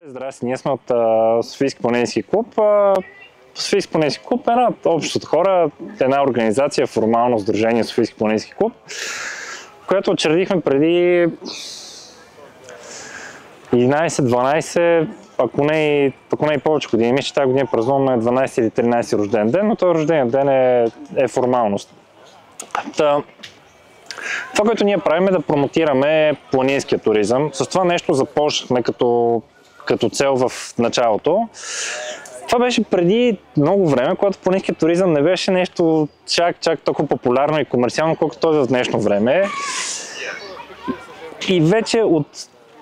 Здрасти, ние сме от Софийски планински клуб. Софийски планински клуб е една общност от хора, една организация, формално сдружение Софийски планински клуб, която учредихме преди 11-12, ако не и повече години. Мисля, че тази година празнуваме 12 или 13 рожден ден, но този рожден ден е формалност. Това, което ние правим е да промотираме планинския туризъм. С това нещо започнахме като цел в началото. Това беше преди много време, когато планинският туризъм не беше нещо чак толкова популярно и комерциално, колкото той в днешно време. И вече от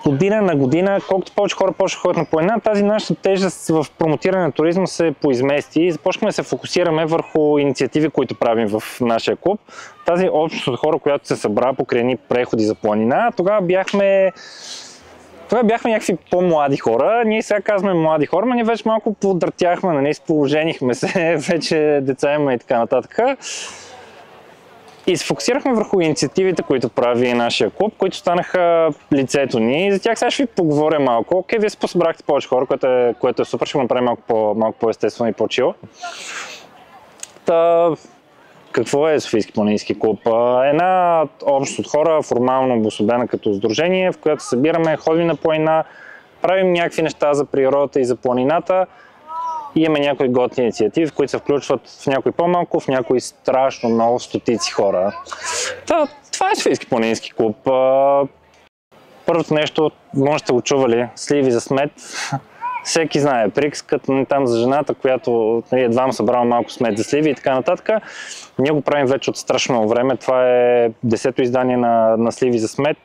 година на година, колкото повече хора почнаха ходят на планина, тази наша тежест в промотиране на туризма се поизмести и започнахме да се фокусираме върху инициативи, които правим в нашия клуб. Тази общност от хора, която се събра покрай едни преходи за планина, тогава бяхме някакви по-млади хора. Ние сега казваме млади хора, но ние вече малко подратяхме, нали, сположенихме се, вече деца има и така нататък. И се фокусирахме върху инициативите, които прави нашия клуб, които станаха лицето ни. И за тях сега ще ви поговоря малко. Окей, вие се посъбрахте повече хора, което е супер, ще го направим малко по-естествено и по-чил. Какво е Софийски планински клуб? Една общност от хора, формално обособена като сдружение, в която събираме, ходим на планина, правим някакви неща за природата и за планината. И имаме някои готини инициативи, в които се включват в някой по-малко, в някои страшно много стотици хора. Това е Софийски планински клуб. Първото нещо, може сте го чували, сливи за смет. Всеки знае приказката, там за жената, която едва му събрала малко смет за сливи и така нататък. Ние го правим вече от страшно много време. Това е 10-то издание на сливи за смет.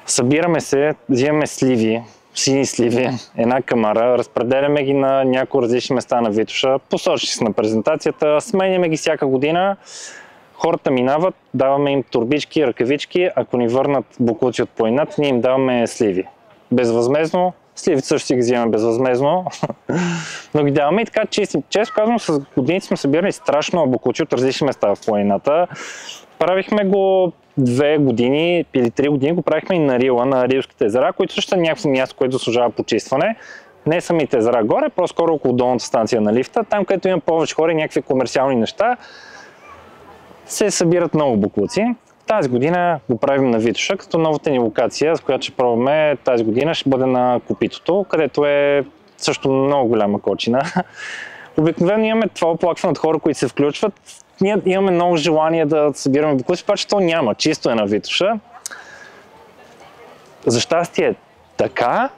Събираме се, взимаме сливи, сини сливи, една камара, разпределяме ги на някои различни места на Витоша, посочи се на презентацията, сменяме ги всяка година. Хората минават, даваме им турбички, ръкавички, ако ни върнат боклуци от планината, ние им даваме сливи. Безвъзмездно, сливите също си ги взимаме безвъзмездно, но ги даваме и така често казвам, с годините сме събирали страшно боклуци от различни места в планината. Правихме го 2 години или 3 години, го правихме и на Рила, на Рилските езера, които също е някакво място, което заслужава почистване. Не самите езера горе, по-скоро около долната станция на лифта, там където има повече хора и някакви комерциални неща, се събират много боклуци. Тази година го правим на Витоша, като новата ни локация, с която ще пробваме тази година, ще бъде на Копитото, където е също много голяма кочина. Обикновено имаме това оплакване от хора, които се включват. Ние имаме много желание да събираме боклуци, обаче то няма, чисто е на Витоша. За щастие е така,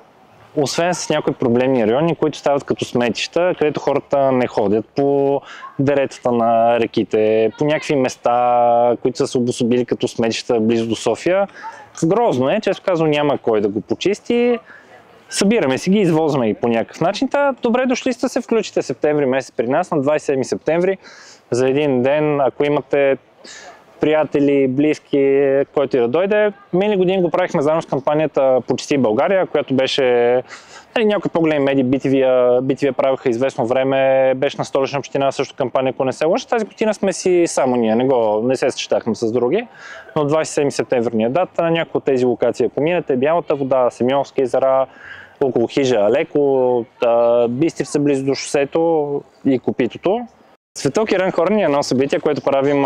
освен с някои проблемни райони, които стават като сметища, където хората не ходят по деретата на реките, по някакви места, които са се обособили като сметища близо до София. Грозно е, често казвам, няма кой да го почисти. Събираме си ги, извозваме ги по някакъв начин. Добре дошли сте се включите септември месец при нас, на 27 септември, за един ден, ако имате приятели, близки, който и да дойде. Минали години го правихме заедно с кампанията Почисти България, която беше някои по-големи медии, BTV правиха известно време, беше на Столична община също кампания, ако не се лъжа. Тази година сме си само ние, не се съчетахме с други, но 27 септември е дата на някои от тези локации. Ако минете Бялата вода, Симеонски езера, около Хижа Алеко, Бистрица близо до шосето и Копитото. Светълки Рън Хорни е едно събитие, което правим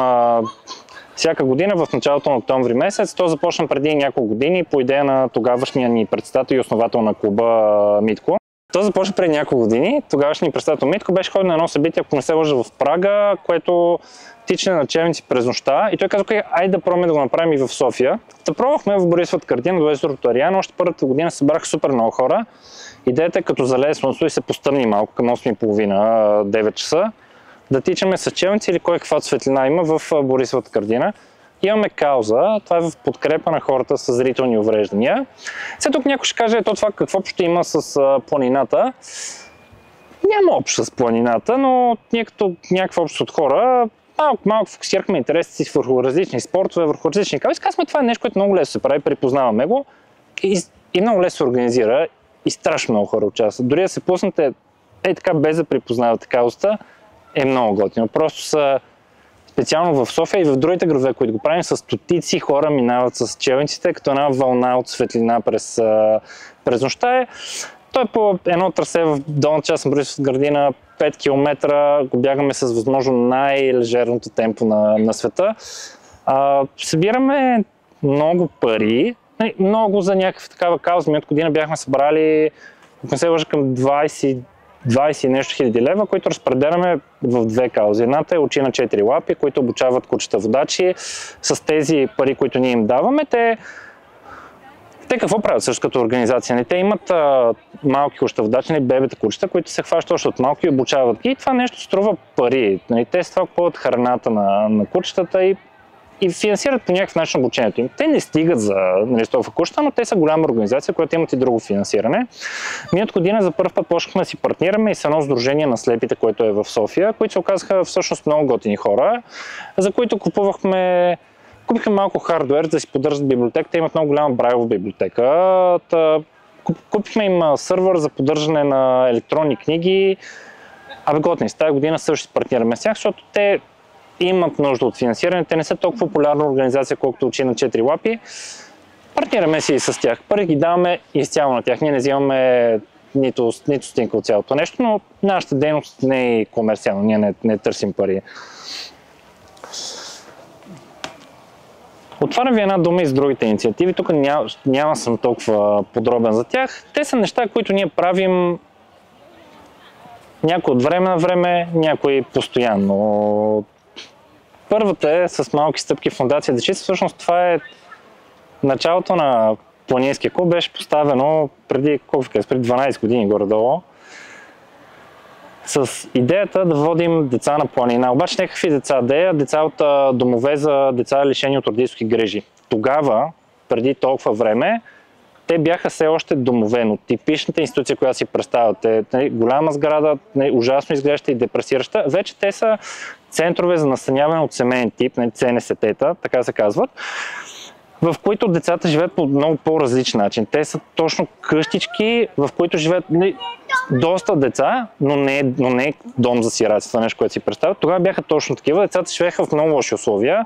всяка година в началото на октомври месец. То започна преди няколко години по идея на тогавашния ни председател и основател на клуба Митко. То започна преди няколко години. Тогавашният председател Митко беше ходил на едно събитие, ако не се лъжа, в Прага, което тичане на челници през нощта. И той каза, окей, айде да пробваме да го направим и в София. Пробвахме в Борисовата картина, до езерото Ариан. Още първата година събраха супер много хора. Идеята е като залезе слънцето и се постъмни малко към 8:30, 9 часа. Да тичаме с челници или кой каквато светлина има в Борисовата картина. Имаме кауза, това е в подкрепа на хората с зрителни увреждания. След тук някой ще каже, това какво ще има с планината. Няма общо с планината, но ние като някаква общност от хора малко фокусирахме интересите си върху различни спортове, върху различни каузи. Казваме, това е нещо, което много лесно се прави, припознаваме го и много лесно се организира и страшно много хора участват. Дори да се пуснете така без да припознавате каузата, е много готино. Просто са специално в София и в другите градове, които го правим, с стотици хора минават с челниците, като една вълна от светлина през нощта. Той е по едно трасе в долната част на Борисовата градина, 5 км, го бягаме с възможно най-лежерното темпо на света. Събираме много пари, много за някаква такава кауза. Ми от година бяхме събрали, ако не се лъжа, към 20 нещо хиляди лева, които разпределяме в две каузи. Едната е Очи на 4 лапи, които обучават кучета водачи. С тези пари, които ние им даваме, те какво правят също като организация? Те имат малки кучета водачи, бебета кучета, които се хващат още от малки и обучават ги. И това нещо струва пари. Те с това купуват храната на кучетата и финансират по някакъв начин обучението им. Те не стигат за толкова кучета, но те са голяма организация, която имат и друго финансиране. Ние от година за първ път почнахме да си партнираме и с едно сдружение на слепите, което е в София, които се оказаха всъщност много готини хора, за които купихме малко хардуер, за да си поддържат библиотека. Те имат много голяма брайлова библиотека. Купихме им сървър за поддържане на електронни книги. Готини. С тази година също си партнираме с тях, защото те имат нужда от финансиране. Те не са толкова популярна организация, колкото Очи на 4 лапи. Партнираме си и с тях. Пари ги даваме изцяло на тях. Ние не взимаме нито стинка от цялото нещо, но нашата дейност не е комерциална. Ние не търсим пари. Отварям ви една дума и с другите инициативи. Тук няма съм толкова подробен за тях. Те са неща, които ние правим някои от време на време, някои постоянно. Първата е с малки стъпки Фондация Дечица. Всъщност това е началото на планинския клуб. Беше поставено преди 12 години горе-долу. С идеята да водим деца на планина. Обаче някакви деца, деца от домове за деца лишени от родителски грижи. Тогава, преди толкова време, те бяха все още домове, но типичната институция, която си представяте, голяма сграда, ужасно изглеждаща и депресираща, вече те са центрове за настаняване от семейен тип, ЦНСТ-та, така се казват, в които децата живеят по много по-различен начин. Те са точно къщички, в които живеят доста деца, но не е дом за сираци, това нещо, което си представят. Тогава бяха точно такива. Децата живееха в много лоши условия.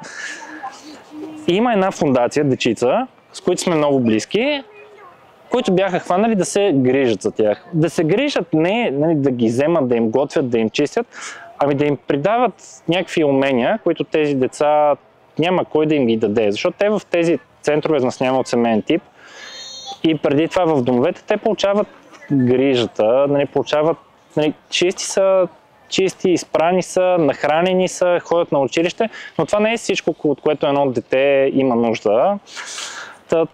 Има една фондация, Дечица, с които сме много близки, които бяха хванали да се грижат за тях. Да се грижат не да ги вземат, да им готвят, да им чистят, ами да им придават някакви умения, които тези деца няма кой да им ги даде. Защото те в тези центрове за настаняване от семейен тип и преди това в домовете те получават грижата, получават чисти, изпрани са, нахранени са, ходят на училище, но това не е всичко, от което едно дете има нужда.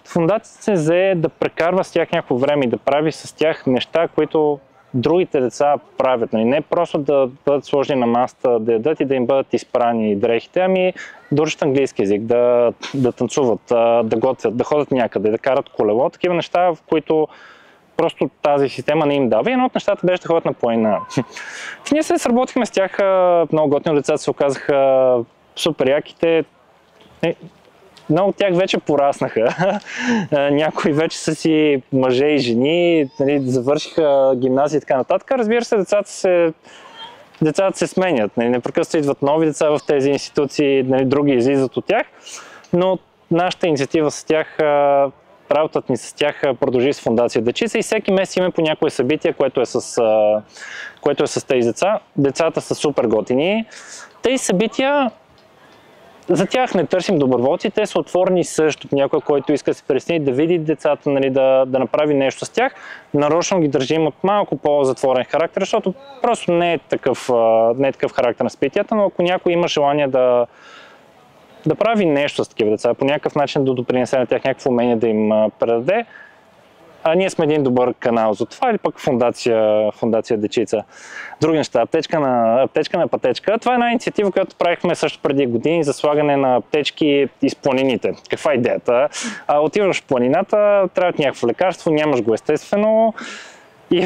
Фондацията се взе да прекарва с тях някакво време и да прави с тях неща, които другите деца правят. Не просто да бъдат сложени на масата, да ядат и да им бъдат изпрани дрехите, ами да учат английски език, да танцуват, да готвят, да ходят някъде, да карат колело. Такива неща, в които просто тази система не им дава. И едно от нещата беше да ходят на планина. Ние се сработихме с тях много готини, децата се оказаха супер яките. Много от тях вече пораснаха. Някои вече са си мъже и жени, завършиха гимназия и така нататък. Разбира се, децата се сменят. Непрекъснато идват нови деца в тези институции, други излизат от тях. Но нашата инициатива с тях, работата ни с тях продължи с Фондация Дечица и всеки месец имаме по някое събитие, което е с тези деца. Децата са супер готини. Тези събития, за тях не търсим доброволци, те са отворени също. Някой, който иска да се присъедини, да види децата, да направи нещо с тях. Нарочно ги държим от малко по-затворен характер, защото просто не е такъв характер на събитията, но ако някой има желание да прави нещо с такива деца, по някакъв начин да допринесе на тях някакво умение да им предаде, ние сме един добър канал за това или пък Фондация Дечица. Други неща, аптечка на пътечка. Това е една инициатива, която правихме също преди години за слагане на аптечки из планините. Каква е идеята? Отиваш в планината, трябва някакво лекарство, нямаш го естествено и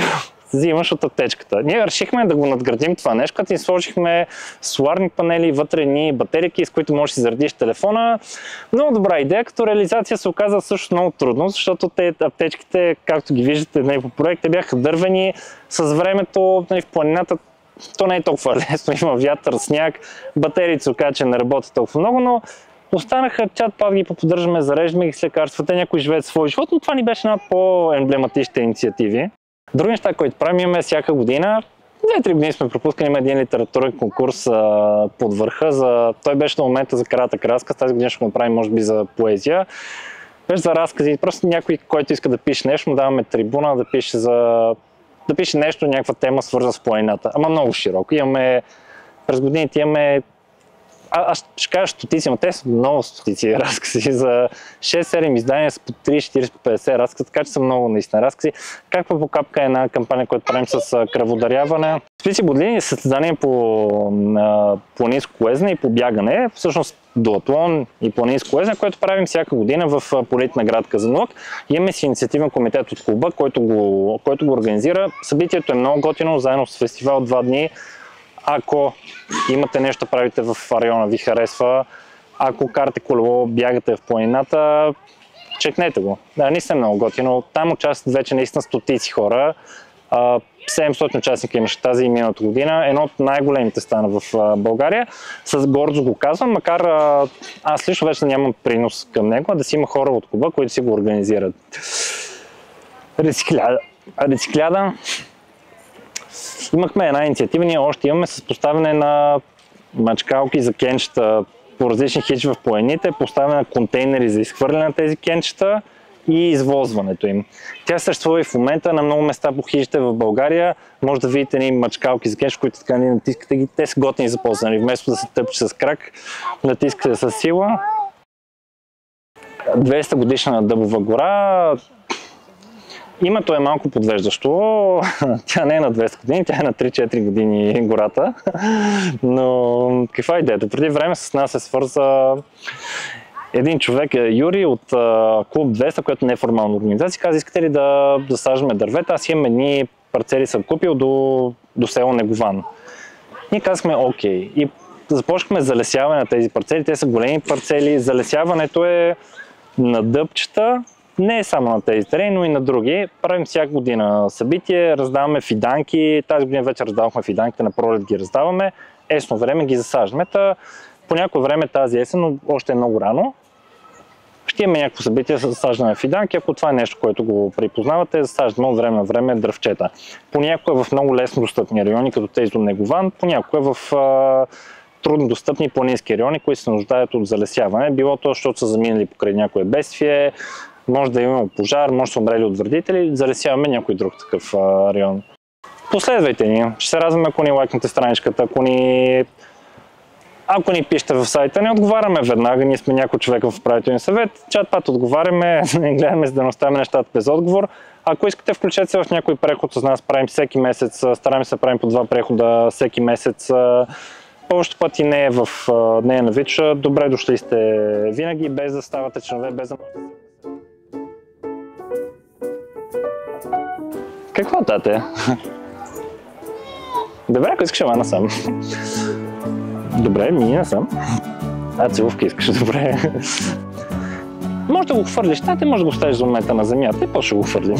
взимаш от аптечката. Ние решихме да го надградим това нещо, като ни сложихме соларни панели, вътре ни батерийки, с които можеш да си заредиш телефона. Много добра идея, като реализация се оказа също много трудно, защото аптечките, както ги виждате по проект, те бяха дървени с времето в планината. то не е толкова лесно, има вятър, сняг, батериите се оказа, че не работят толкова много, но останаха чат пак ги поподдържаме, зареждаме ги с лекарствата, някои живеят своя живот, но това ни беше една по-емблематичните инициативи. Други неща, които правим, имаме всяка година. 2-3 години сме пропускали, има един литературен конкурс под върха. Той беше на момента за кратък разказ, тази година ще го направим може би за поезия. Беше за разкази, просто някой, който иска да пише нещо, му даваме трибуна да пише нещо, някаква тема свързана с планината. Ама много широко. През годините имаме аз ще кажа стотици, но те са много стотици разкази за 6-7 издания с по 30-40-50 разкази, така че са много наистина разкази. Каква по капка е една кампания, която правим с кръводаряване. Спици Бодлини е състезание по планинско колезене и по бягане, всъщност дуатлон и планинско колезене, което правим всяка година в полет на град Казанлък. Имаме си инициативен комитет от клуба, който го организира. Събитието е много готино, заедно с фестивал 2 дни. Ако имате нещо да правите в района, ви харесва, ако карате колело, бягате в планината, чекнете го. Да, наистина е много готино. Там участват вече наистина стотици хора. 700 участника имаше тази и миналата година. Едно от най-големите стана в България. С гордост го казвам, макар аз лично вече нямам принос към него, а да си има хора от клуба, които си го организират. Рецикляда. Имахме една инициатива, ние още имаме с поставяне на мачкалки за кенчета по различни хичи в планините, поставяне на контейнери за изхвърляне на тези кенчета и извозването им. Тя съществува и в момента на много места по хижите в България. Може да видите едни мачкалки за кенчета, които така не натискате ги, те са готини за ползване. Вместо да се тъпче с крак, натискате с сила. 200 годишна на Дъбова гора. Името е малко подвеждащо, тя не е на 200 години, тя е на 3-4 години гората, но каква е идеята? Преди време с нас се свърза един човек, Юрий от Клуб 200, който не е формална организация, каза, искате ли да засаждаме дървета? Аз имам едни парцели съм купил до село Негован. Ние казахме окей и започнахме залесяване на тези парцели, те са големи парцели, залесяването е на дъбчета. Не е само на тези терени, но и на други. Правим всяка година събитие, раздаваме фиданки. Тази година вече раздавахме фиданките, на пролет ги раздаваме. Есно време ги засаждаме. По някое време тази есен, но още е много рано. Ще имаме някакво събитие за засаждане на фиданки. Ако това е нещо, което го припознавате, засаждаме от време на време дръвчета. Понякога в много лесно достъпни райони, като тези до Негован, понякога в трудно достъпни планински райони, които се нуждаят от залесяване. Било то, защото са заминали покрай някое бедствие, може да имаме пожар, може да са умрели от вредители, залесяваме някой друг такъв район. Последвайте ни, ще се радваме, ако ни лайкнете страничката, ако ни пишете в сайта, не отговаряме веднага, ние сме някой човек в управителния съвет, чат-пат отговаряме, гледаме за да не оставяме нещата без отговор. Ако искате, включете се в някой преход с нас, правим всеки месец, стараем се да правим по 2 прехода всеки месец. Повечето пъти не е на Вича, добре дошли сте винаги, без да ставате членове, без да... Какво, тате? Добре, ако искаш, ама насам. Добре, мина съм. Целувка искаш, добре. Може да го хвърлиш, тате, може да го оставиш за момента на земята и после ще го хвърлим.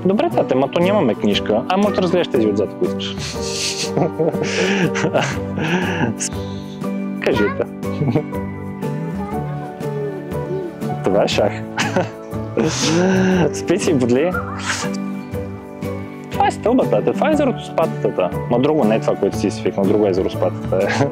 Добре, тате, ма то нямаме книжка. Може да разгледаш тези отзад, ако искаш. Кажете. Това е шах. Спици Бодли. Това е стълбата, това е езерото с патата. Ма друго не е това, което си свикнал, друго езеро с патата.